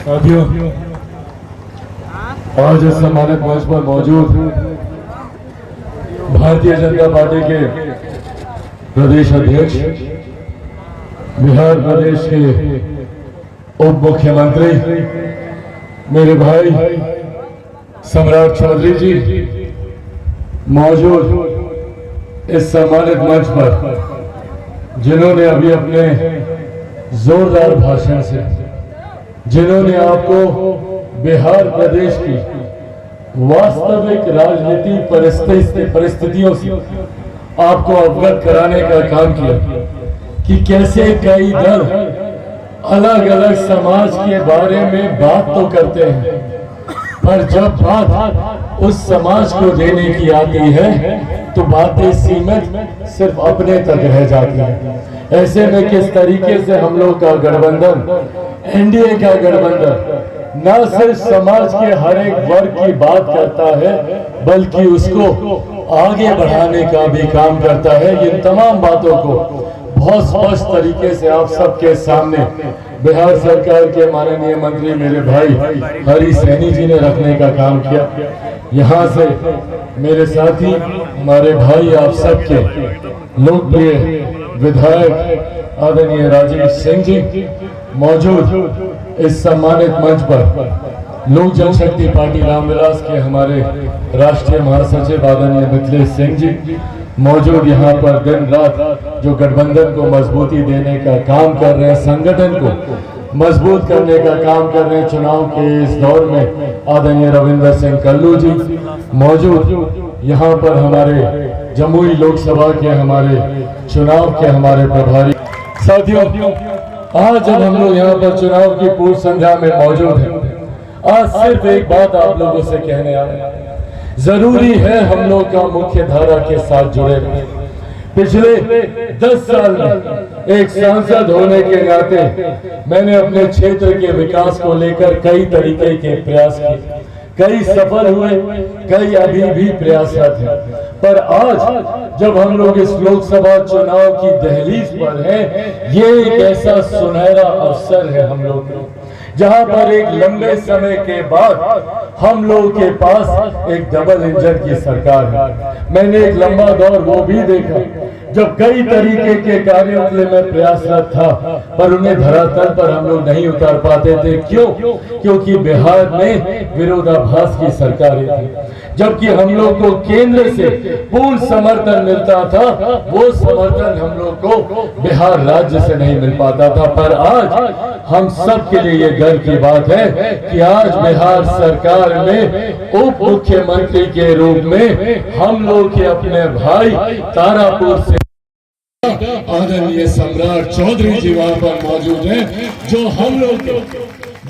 साथियों, आज इस सम्मानित मंच पर मौजूद भारतीय जनता पार्टी के प्रदेश अध्यक्ष, बिहार प्रदेश के उप मुख्यमंत्री मेरे भाई सम्राट चौधरी जी मौजूद इस सम्मानित मंच पर, जिन्होंने अभी अपने जोरदार भाषण से, जिन्होंने आपको बिहार प्रदेश की वास्तविक राजनीतिक परिस्थितियों से आपको अवगत कराने का काम किया कि कैसे कई दल अलग अलग समाज के बारे में बात तो करते हैं, पर जब बात उस समाज को देने की आती है तो बातें सीमित सिर्फ अपने तक रह जाती हैं। ऐसे में किस तरीके से हम लोग का गठबंधन, एनडीए का गठबंधन न सिर्फ समाज के हर एक वर्ग की बात करता है, बल्कि उसको आगे बढ़ाने का भी काम करता है। इन तमाम बातों को बहुत स्पष्ट तरीके से आप सबके सामने बिहार सरकार के माननीय मंत्री मेरे भाई हरी सैनी जी ने रखने का काम किया। यहाँ से मेरे साथी, हमारे भाई, आप सबके लोकप्रिय विधायक आदरणीय राजेश सिंह जी मौजूद इस सम्मानित मंच पर, लोक जनशक्ति पार्टी रामविलास के हमारे राष्ट्रीय महासचिव आदरणीय मिथिलेश सिंह जी मौजूद यहाँ पर दिन रात जो गठबंधन को मजबूती देने का काम कर रहे हैं, संगठन को मजबूत करने का काम कर रहे हैं। चुनाव के इस दौर में आदरणीय रविंदर सिंह कल्लू जी मौजूद यहाँ पर, हमारे जमुई लोकसभा के हमारे चुनाव के हमारे प्रभारी। साथियों, आज जब हम लोग यहाँ पर चुनाव की पूर्व संध्या में मौजूद हैं, आज सिर्फ एक बात आप लोगों से कहने आ रहे हैं। जरूरी है हम लोग का मुख्य धारा के साथ जुड़े रहे। पिछले 10 साल में एक सांसद होने के नाते मैंने अपने क्षेत्र के विकास को लेकर कई तरीके के प्रयास किए, कई सफल हुए, कई अभी भी प्रयासरत हैं। पर आज जब हम लोग इस लोकसभा चुनाव की दहलीज पर हैं, ये एक ऐसा सुनहरा अवसर है हम लोग को, जहां पर एक लंबे समय के बाद हम लोगों के पास एक डबल इंजन की सरकार है। मैंने एक लंबा दौर वो भी देखा जब कई तरीके के कार्यों के लिए मैं प्रयासरत था, पर उन्हें धरातल पर हम लोग नहीं उतार पाते थे। क्यों? क्योंकि बिहार में विरोधाभास की सरकारें थी, जबकि हम लोग को केंद्र से पूर्ण समर्थन मिलता था, वो समर्थन हम लोग को बिहार राज्य से नहीं मिल पाता था। पर आज हम सब के लिए ये गर्व की बात है कि आज बिहार सरकार में उप मुख्यमंत्री के रूप में हम लोग के अपने भाई तारापुर से आदरणीय सम्राट चौधरी जी वहां पर मौजूद हैं, जो हम लोग के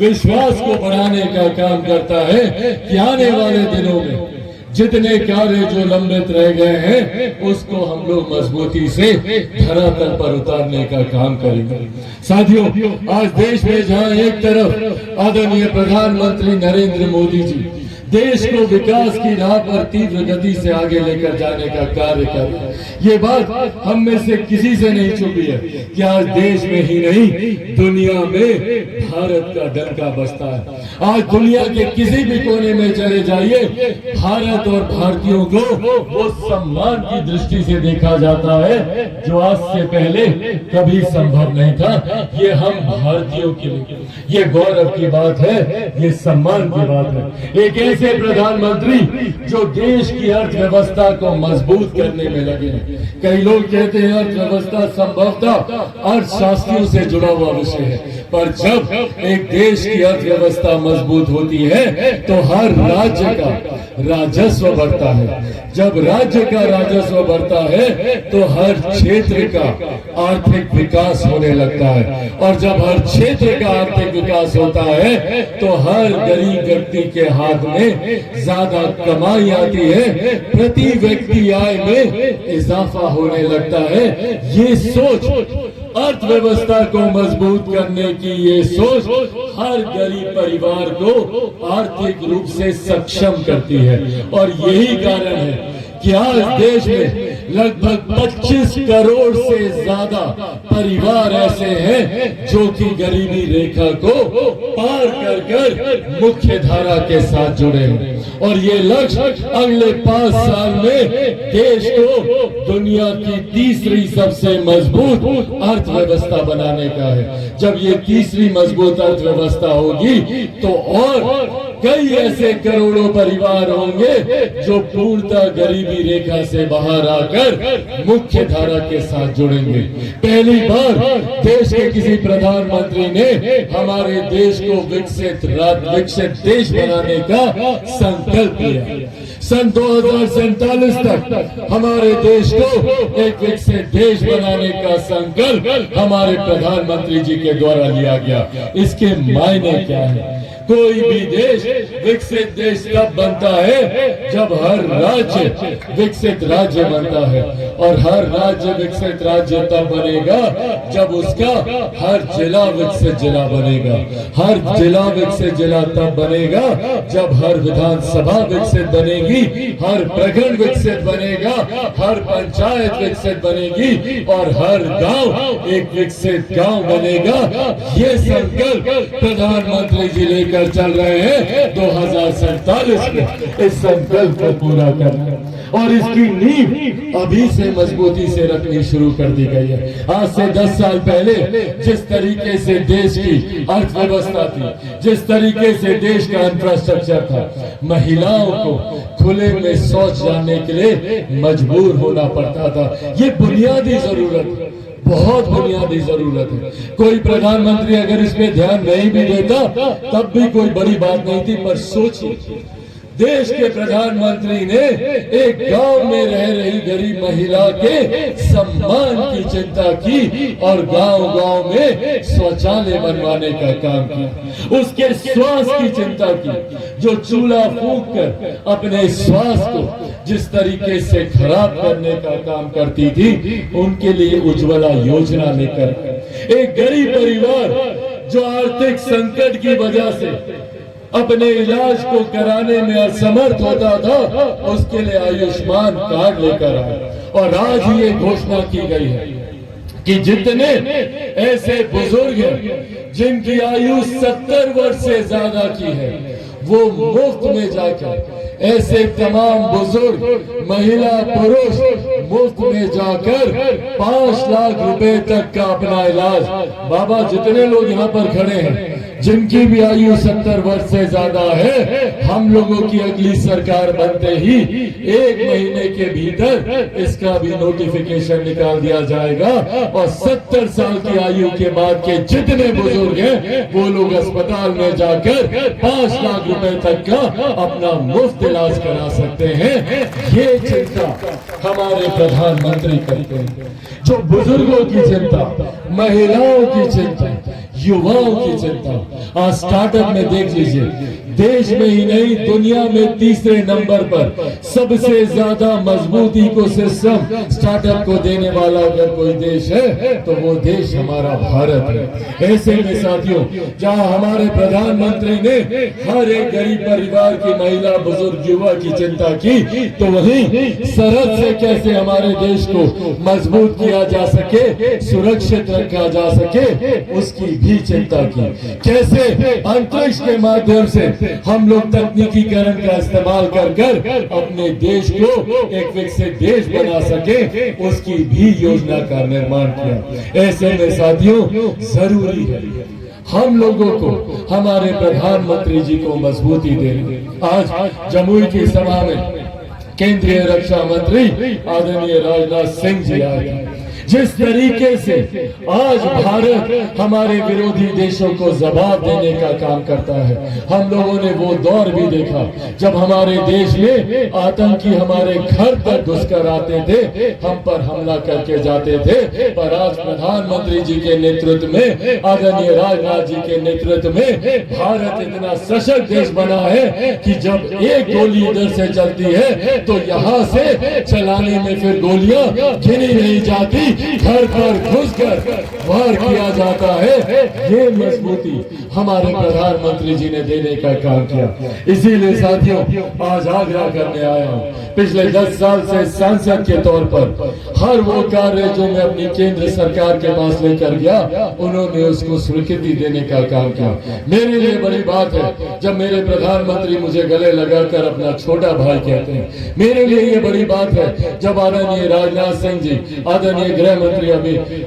विश्वास को बढ़ाने का काम करता है कि आने वाले दिनों में जितने कार्य जो लंबित रह गए हैं उसको हम लोग मजबूती से धरातल पर उतारने का काम करेंगे। साथियों, आज देश में जहां एक तरफ आदरणीय प्रधानमंत्री नरेंद्र मोदी जी देश को विकास की राह पर तीव्र गति से आगे लेकर जाने का कार्य कर रहे हैं, ये बात हम में से किसी से नहीं छुपी है कि आज देश में ही नहीं दुनिया में भारत का डंका बजता है। आज दुनिया के किसी भी कोने में चले जाइए, भारत और भारतीयों को वो सम्मान की दृष्टि से देखा जाता है जो आज से पहले कभी संभव नहीं था। ये हम भारतीयों के लिए ये गौरव की बात है, ये सम्मान की बात है। एक ऐसे प्रधानमंत्री जो देश की अर्थव्यवस्था को मजबूत करने में लगे हैं। कई लोग कहते हैं अर्थव्यवस्था संभवतः अर्थशास्त्रियों से जुड़ा हुआ विषय है, पर जब एक देश की अर्थव्यवस्था मजबूत होती है तो हर राज्य का राजस्व बढ़ता है। जब राज्य का राजस्व बढ़ता है तो हर क्षेत्र का आर्थिक विकास होने लगता है, और जब हर क्षेत्र का आर्थिक विकास होता है तो हर गरीब व्यक्ति के हाथ में ज्यादा कमाई आती है, प्रति व्यक्ति आय में इजाफा होने लगता है। ये सोच अर्थव्यवस्था को मजबूत करने की, ये सोच हर गरीब परिवार को आर्थिक रूप से सक्षम करती है। और यही कारण है कि आज देश में लगभग 25 करोड़ से ज्यादा परिवार ऐसे हैं जो कि गरीबी रेखा को पार कर मुख्य धारा के साथ जुड़े हैं। और ये लक्ष्य अगले 5 साल में देश को दुनिया की तीसरी सबसे मजबूत अर्थव्यवस्था बनाने का है। जब ये तीसरी मजबूत अर्थव्यवस्था होगी तो और कई ऐसे करोड़ों परिवार होंगे जो पूर्णतः गरीबी रेखा से बाहर आकर मुख्य धारा के साथ जुड़ेंगे। पहली बार देश के किसी प्रधानमंत्री ने हमारे देश को विकसित देश बनाने का संकल्प लिया। सन 2047 तक हमारे देश को एक विकसित देश बनाने का संकल्प हमारे प्रधानमंत्री जी के द्वारा लिया गया। इसके मायने क्या है? कोई भी देश विकसित देश तब बनता है जब हर राज्य विकसित राज्य बनता है, और हर राज्य विकसित राज्य तब बनेगा जब उसका हर जिला विकसित जिला बनेगा। हर जिला विकसित जिला तब बनेगा जब हर विधानसभा विकसित बनेगी, हर प्रखंड विकसित बनेगा, हर पंचायत विकसित बनेगी और हर गांव एक विकसित गांव बनेगा। ये संकल्प प्रधानमंत्री जी लेकर चल रहे हैं 2047 में। इस संकल्प को पूरा करना और इसकी नींव अभी से मजबूती से रखनी शुरू कर दी गई है। आज से 10 साल पहले जिस तरीके से देश की अर्थव्यवस्था थी, जिस तरीके से देश का इंफ्रास्ट्रक्चर था, महिलाओं को खुले में शौच जाने के लिए मजबूर होना पड़ता था। ये बुनियादी जरूरत है, बहुत बुनियादी जरूरत है। कोई प्रधानमंत्री अगर इस पे ध्यान नहीं भी देता तब भी कोई बड़ी बात नहीं थी। पर सोचिए, देश के प्रधानमंत्री ने एक गांव में रह रही गरीब महिला के सम्मान की चिंता की और गांव-गांव में शौचालय बनवाने का काम किया। उसके स्वास्थ्य की चिंता की, जो चूल्हा फूंक कर अपने स्वास्थ्य को जिस तरीके से खराब करने का काम करती थी, उनके लिए उज्ज्वला योजना लेकर एक गरीब परिवार जो आर्थिक संकट की वजह से अपने इलाज को कराने में असमर्थ होता था, उसके लिए आयुष्मान कार्ड लेकर आया। और आज ये घोषणा की गई है कि जितने ऐसे बुजुर्ग हैं जिनकी आयु 70 वर्ष से ज्यादा की है, वो मुफ्त में जाकर ऐसे तमाम बुजुर्ग महिला पुरुष मुफ्त में जाकर 5 लाख रुपए तक का अपना इलाज। बाबा, जितने लोग यहाँ पर खड़े हैं जिनकी भी आयु 70 वर्ष से ज्यादा है, हम लोगों की अगली सरकार बनते ही 1 महीने के भीतर इसका भी नोटिफिकेशन निकाल दिया जाएगा और 70 साल की आयु के बाद के जितने बुजुर्ग हैं वो लोग अस्पताल में जाकर 5 लाख रुपए तक का अपना मुफ्त इलाज करा सकते हैं। ये चिंता हमारे प्रधानमंत्री करते हैं। जो बुजुर्गों की चिंता, महिलाओं की चिंता, युवाओं की चिंता। आज स्टार्टअप में देख लीजिए, देश में ही नहीं दुनिया में तीसरे नंबर पर सबसे ज्यादा मजबूत इकोसिस्टम स्टार्टअप को देने वाला अगर कोई देश है तो वो देश हमारा भारत है। ऐसे में साथियों, जहां हमारे प्रधानमंत्री ने हर एक गरीब परिवार की महिला, बुजुर्ग, युवा की चिंता की, तो वहीं सरहद से कैसे हमारे देश को मजबूत किया जा सके, सुरक्षित रखा जा सके, उसकी भी चिंता की। कैसे अंतरिक्ष के माध्यम से हम लोग तकनीकीकरण का इस्तेमाल कर अपने देश को एक विकसित देश बना सके, उसकी भी योजना का निर्माण किया। ऐसे में साथियों, जरूरी है हम लोगों को हमारे प्रधानमंत्री जी को मजबूती देनी। आज जमुई की सभा में केंद्रीय रक्षा मंत्री आदरणीय राजनाथ सिंह जी आए। जिस तरीके से आज भारत हमारे विरोधी देशों को जवाब देने का काम करता है, हम लोगों ने वो दौर भी देखा जब हमारे देश में आतंकी हमारे घर तक घुसकर आते थे, हम पर हमला करके जाते थे। पर आज प्रधानमंत्री जी के नेतृत्व में, आदरणीय राजनाथ जी के नेतृत्व में भारत इतना सशक्त देश बना है कि जब एक गोली इधर से चलती है तो यहाँ से चलाने में फिर गोलियां गिनी नहीं जाती, घर पर घुसकर वार किया जाता है, ये मजबूती हमारे प्रधानमंत्री जी ने देने का काम किया। इसीलिए साथियों आज आग्रह करने आया हूँ, पिछले 10 साल से सांसद के तौर पर हर वो कार्य जो मैं अपनी केंद्र सरकार के पास लेकर गया, उन्होंने उसको स्वीकृति देने का काम किया। मेरे लिए बड़ी बात है जब मेरे प्रधानमंत्री मुझे गले लगाकर अपना छोटा भाई कहते हैं। मेरे लिए ये बड़ी बात है जब आदरणीय राजनाथ सिंह जी, आदरणीय गृह मंत्री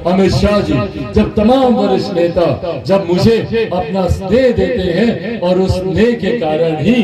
अमित शाह जी, जब तमाम वरिष्ठ नेता जब मुझे अपना स्नेह देते हैं, और उस स्नेह के कारण ही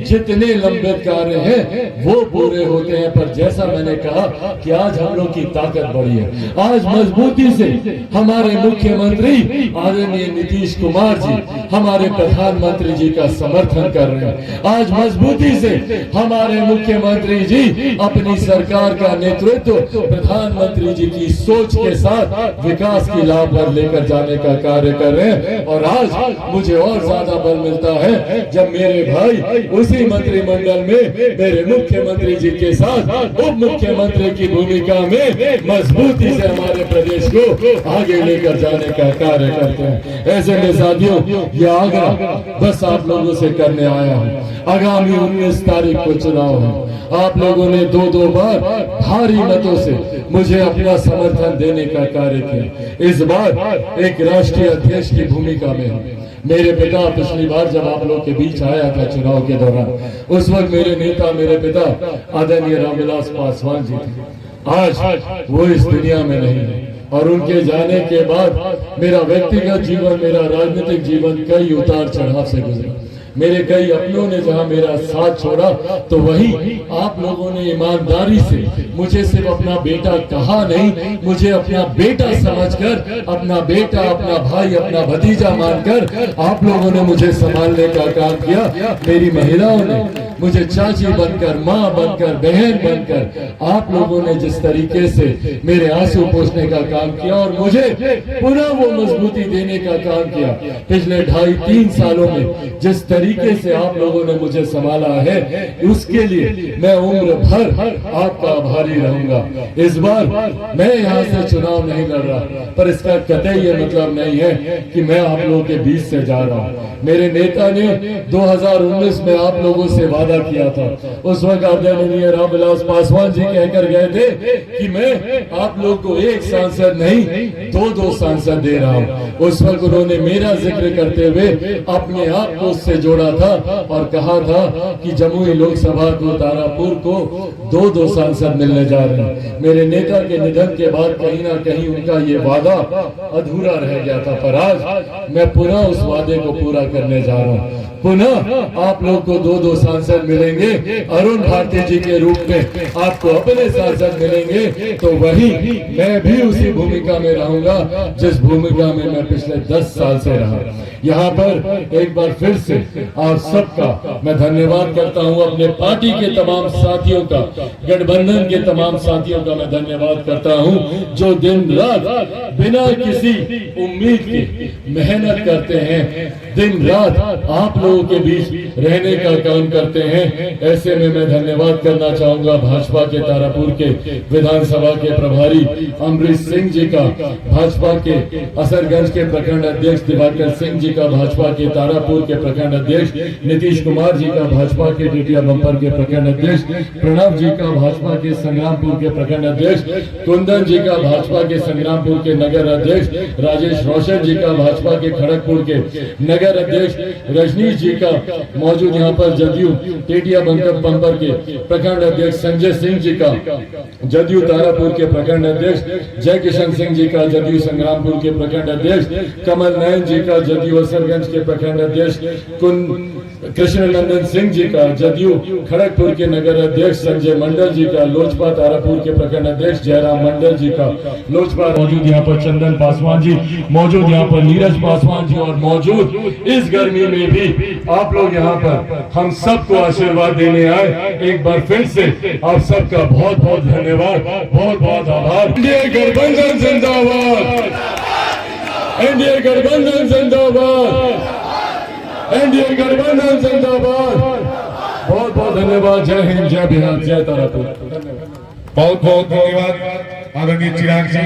जितने लंबित कार्य हैं वो पूरे होते हैं। पर जैसा मैंने कहा कि आज हम लोग की ताकत बढ़ी है, आज मजबूती से हमारे मुख्यमंत्री आदरणीय नीतीश कुमार जी हमारे प्रधानमंत्री जी का समर्थन कर रहे हैं। आज मजबूती से हमारे मुख्यमंत्री जी अपनी सरकार का नेतृत्व प्रधानमंत्री जी की सोच के साथ विकास की लाभ पर लेकर जाने का कार्य कर रहे हैं। और आज मुझे और ज्यादा बल मिलता है जब मेरे भाई उसी मंत्रिमंडल में मेरे मुख्यमंत्री जी के साथ उप मुख्यमंत्री की भूमिका में मजबूती से हमारे प्रदेश को आगे लेकर जाने का कार्य करते हैं। ऐसे में साथियों ये आग्रह बस आप लोगों से करने आया हूँ। आगामी 19 तारीख को चुनाव है, आप लोगों ने दो बार भारी मतों से मुझे अपना समर्थन देने का कार्य किया। इस बार एक राष्ट्रीय अध्यक्ष की भूमिका में हूँ। मेरे पिता पिछली बार जब आप लोग के बीच आया था चुनाव के दौरान, उस वक्त मेरे नेता मेरे पिता आदरणीय रामविलास पासवान जी थे। आज वो इस दुनिया में नहीं है, और उनके जाने के बाद मेरा व्यक्तिगत जीवन, मेरा राजनीतिक जीवन कई उतार चढ़ाव से गुजरा। मेरे कई अपनों ने जहां मेरा साथ छोड़ा, तो वहीं आप लोगों ने ईमानदारी से मुझे सिर्फ अपना बेटा कहा नहीं, मुझे अपना बेटा समझकर, अपना बेटा, अपना भाई, अपना भतीजा मानकर आप लोगों ने मुझे संभालने का काम किया। मेरी महिलाओं ने मुझे चाची बनकर, माँ बनकर, बहन बनकर आप लोगों ने जिस तरीके से मेरे आंसू पोंछने का काम किया और मुझे पुनः वो मजबूती देने का काम किया। पिछले 2.5-3 सालों में जिस तरीके से आप लोगों ने मुझे संभाला है, उसके लिए मैं उम्र भर आपका आभारी रहूंगा। इस बार मैं यहाँ से चुनाव नहीं लड़ रहा, पर इसका कतई ये मतलब नहीं है कि मैं आप लोगों के बीच से जा रहा हूँ। मेरे नेता ने 2019 में आप लोगों से वादा किया था। उस वक्त आदरणीय रामविलास पासवान जी कहकर गए थे कि मैं आप लोग को एक सांसद नहीं 2 सांसद दे रहा हूँ। उस वक्त उन्होंने मेरा जिक्र करते हुए अपने आप को उससे जोड़ा था और कहा था कि जमुई लोकसभा को, तारापुर को 2 सांसद मिलने जा रहे हैं। मेरे नेता के निधन के बाद कहीं ना कहीं उनका ये वादा अधूरा रह गया था, पर आज मैं पुनः उस वादे को पूरा करने जा रहा हूँ। पुनः आप लोग को 2 सांसद मिलेंगे। अरुण भारती जी के रूप में आपको अपने सांसद मिलेंगे, तो वही मैं भी उसी भूमिका में रहूंगा जिस भूमिका में मैं पिछले 10 साल से रहा। यहाँ पर एक बार फिर से आप सबका मैं धन्यवाद करता हूँ। अपने पार्टी के तमाम साथियों का, गठबंधन के तमाम साथियों का मैं धन्यवाद करता हूँ, जो दिन रात बिना किसी उम्मीद के मेहनत करते हैं, दिन रात आप लोगों के बीच रहने का काम करते हैं। ऐसे में मैं धन्यवाद करना चाहूंगा भाजपा के तारापुर के विधानसभा के प्रभारी अमरीश सिंह जी का, भाजपा के असरगंज के प्रखंड अध्यक्ष दिवाकर सिंह जी का, भाजपा के तारापुर के प्रखंड अध्यक्ष नीतीश कुमार जी का, भाजपा के टिटिया बम्पर के प्रखंड अध्यक्ष प्रणव जी का, भाजपा के संग्रामपुर के प्रखंड अध्यक्ष कुंदन जी का, भाजपा के संग्रामपुर के नगर अध्यक्ष राजेश रोशन जी का, भाजपा के खड़गपुर के नगर अध्यक्ष रजनीश जी का, मौजूद यहाँ पर जदयू टिटिया बम्पर के प्रखंड अध्यक्ष संजय सिंह जी का, जदयू तारापुर के प्रखंड अध्यक्ष जय किशन सिंह जी का, जदयू संग्रामपुर के प्रखंड अध्यक्ष कमल नयन जी का, जदयू असरगंज के प्रखंड अध्यक्ष कृष्ण नंदन सिंह जी का, जदयू खड़गपुर के नगर अध्यक्ष संजय मंडल जी का, लोजपा तारापुर के प्रखंड अध्यक्ष जयराम मंडल जी का, लोजपा मौजूद यहाँ पर चंदन पासवान जी, मौजूद यहाँ पर नीरज पासवान जी, और मौजूद इस गर्मी में भी आप लोग यहाँ पर हम सबको आशीर्वाद देने आए। एक बार फिर से आप सबका बहुत बहुत धन्यवाद, बहुत बहुत आभार। एनडीए गठबंधन जिंदाबाद, एनडीए गठबंधन जिंदाबाद, एनडीए गठबंधन जिंदाबाद। बहुत बहुत धन्यवाद। जय हिंद, जय बिहार, जय तारापुर। बहुत बहुत धन्यवाद आदरणीय चिराग जी।